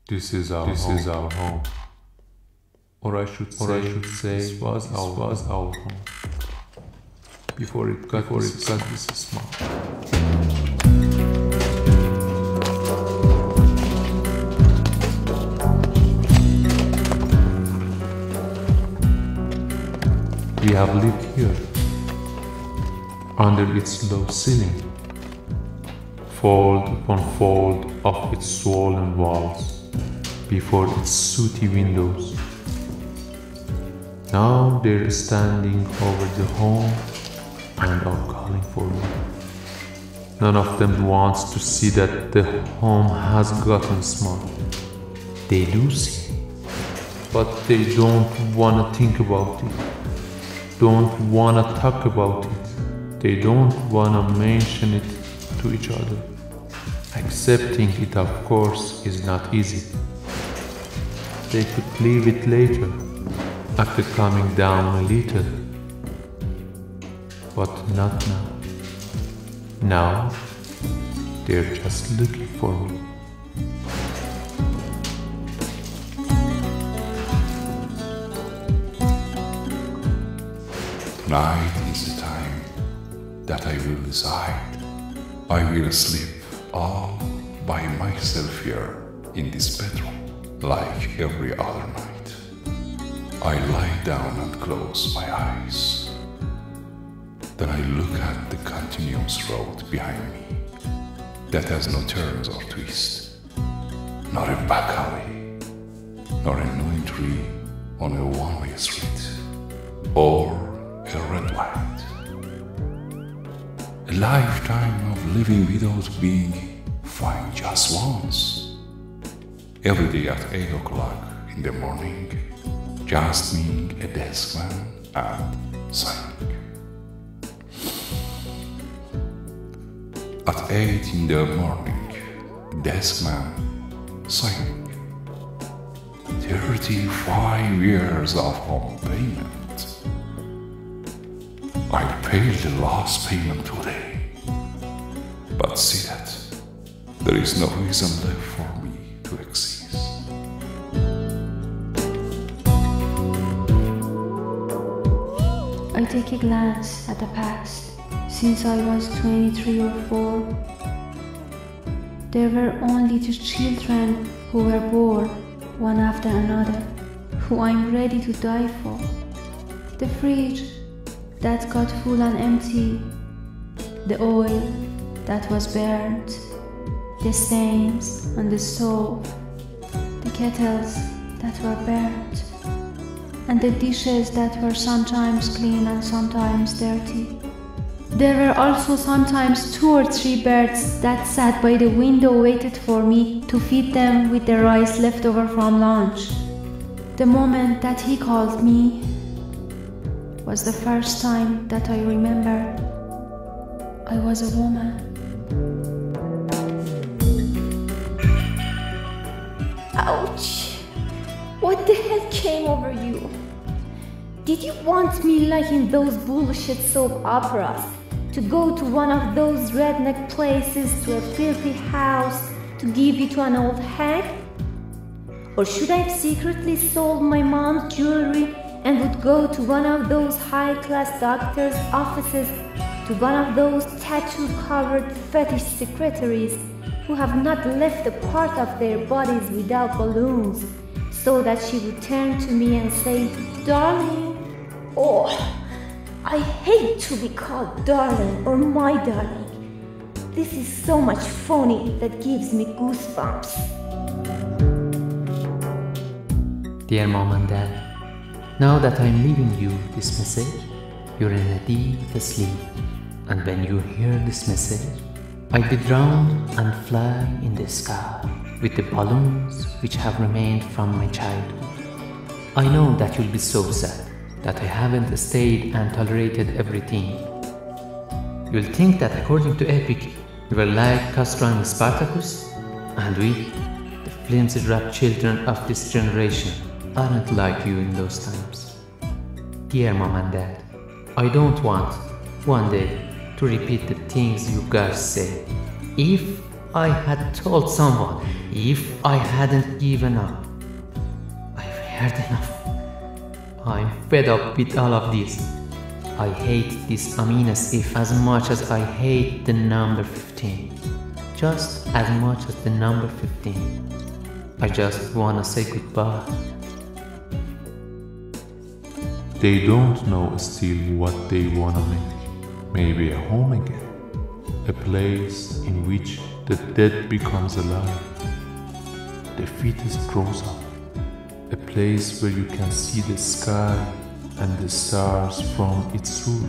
This is our home. Or I should say, this was our home. Before it got this small. We have lived here, under its low ceiling, fold upon fold of its swollen walls, before its sooty windows. Now they're standing over the home and are calling for me. None of them wants to see that the home has gotten small. They do see, but they don't wanna think about it, don't wanna talk about it, they don't wanna mention it to each other. Accepting it, of course, is not easy. They could leave it later, after coming down a little, but not now. Now, they're just looking for me. Tonight is the time that I will decide. I will sleep all by myself here in this bedroom, like every other night. I lie down and close my eyes. Then I look at the continuous road behind me that has no turns or twists, not a back alley, nor a no entry on a one-way street, or a red light. A lifetime of living without being fine just once. Every day at 8 o'clock in the morning, just being a deskman and signing. At 8 in the morning, deskman signing. 35 years of home payment. I paid the last payment today, but see that there is no reason left for me to exist. I take a glance at the past. Since I was 23 or 4, there were only 2 children who were born one after another, who I'm ready to die for. The fridge that got full and empty, the oil that was burnt, the stains on the stove, the kettles that were burnt, and the dishes that were sometimes clean and sometimes dirty. There were also sometimes 2 or 3 birds that sat by the window waited for me to feed them with the rice left over from lunch. The moment that he called me was the first time that I remember I was a woman. Ouch! What the hell came over you? Did you want me like in those bullshit soap operas to go to one of those redneck places to a filthy house to give you to an old hag? Or should I have secretly sold my mom's jewelry and would go to one of those high-class doctors' offices, to one of those tattoo-covered fetish secretaries who have not left a part of their bodies without balloons, so that she would turn to me and say, "Darling." Oh, I hate to be called darling or my darling. This is so much phony that gives me goosebumps. Dear Mom and Dad, now that I'm leaving you this message, you're in a deep sleep, and when you hear this message, I'll be drowned and fly in the sky with the balloons which have remained from my childhood. I know that you'll be so sad that I haven't stayed and tolerated everything. You'll think that according to Epic, we were like Castro and Spartacus, and we, the flimsy-wrapped children of this generation, aren't like you in those times. Dear Mom and Dad, I don't want, one day, to repeat the things you guys say. If I had told someone, if I hadn't given up. I've heard enough. I'm fed up with all of this. I hate this Amina Sif as much as I hate the number 15. Just as much as the number 15. I just wanna say goodbye. They don't know still what they wanna make. Maybe a home again. A place in which the dead becomes alive. The fetus grows up. A place where you can see the sky and the stars from its roof.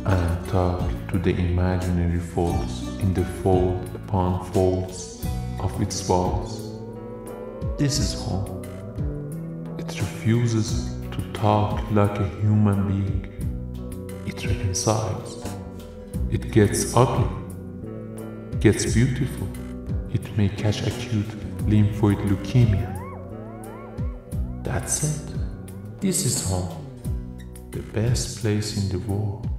And talk to the imaginary folds in the fold upon folds of its walls. This is home. It refuses to talk like a human being. It reconciles. It gets ugly. Gets beautiful. It may catch acute lymphoid leukemia. That's it. This is home. The best place in the world.